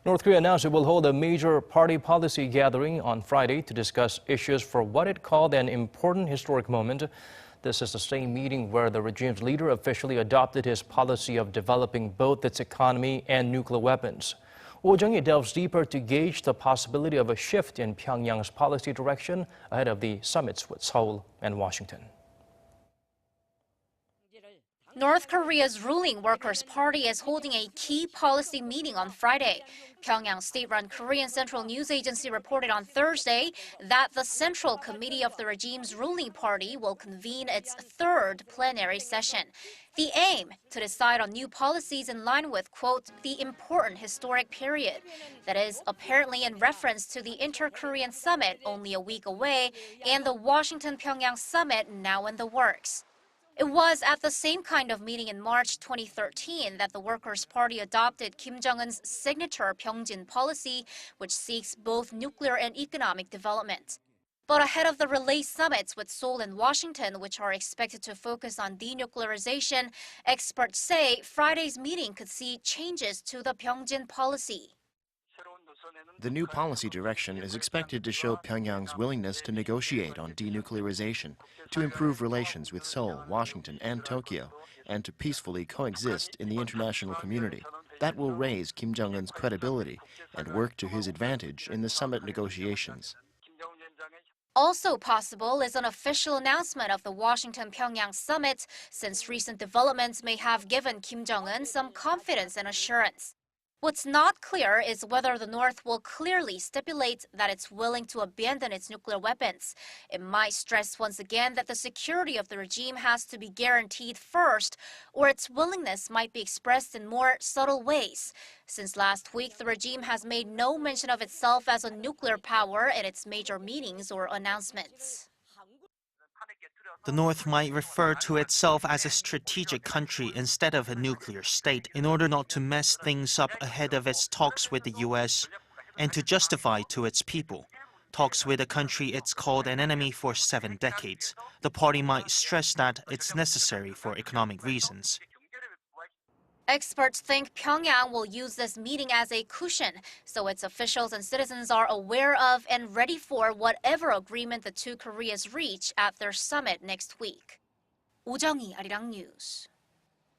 North Korea announced it will hold a major party policy gathering on Friday to discuss issues for what it called an important historic moment. This is the same meeting where the regime's leader officially adopted his policy of developing both its economy and nuclear weapons. Jung-hee delves deeper to gauge the possibility of a shift in Pyongyang's policy direction ahead of the summits with Seoul and Washington. North Korea's ruling Workers' Party is holding a key policy meeting on Friday. Pyongyang state-run Korean Central News Agency reported on Thursday that the Central Committee of the regime's ruling party will convene its third plenary session. The aim, to decide on new policies in line with, quote, the important historic period. That is apparently in reference to the Inter-Korean Summit only a week away and the Washington-Pyongyang Summit now in the works. It was at the same kind of meeting in March 2013 that the Workers' Party adopted Kim Jong-un's signature Pyongjin policy, which seeks both nuclear and economic development. But ahead of the relay summits with Seoul and Washington, which are expected to focus on denuclearization, experts say Friday's meeting could see changes to the Pyongjin policy. The new policy direction is expected to show Pyongyang's willingness to negotiate on denuclearization, to improve relations with Seoul, Washington, and Tokyo, and to peacefully coexist in the international community. That will raise Kim Jong-un's credibility and work to his advantage in the summit negotiations. Also possible is an official announcement of the Washington-Pyongyang summit, since recent developments may have given Kim Jong-un some confidence and assurance. What's not clear is whether the North will clearly stipulate that it's willing to abandon its nuclear weapons. It might stress once again that the security of the regime has to be guaranteed first, or its willingness might be expressed in more subtle ways. Since last week, the regime has made no mention of itself as a nuclear power in its major meetings or announcements. The North might refer to itself as a strategic country instead of a nuclear state in order not to mess things up ahead of its talks with the U.S. and to justify to its people talks with a country it's called an enemy for 7 decades. The party might stress that it's necessary for economic reasons. Experts think Pyongyang will use this meeting as a cushion, so its officials and citizens are aware of and ready for whatever agreement the two Koreas reach at their summit next week. Jung-hee, Arirang News.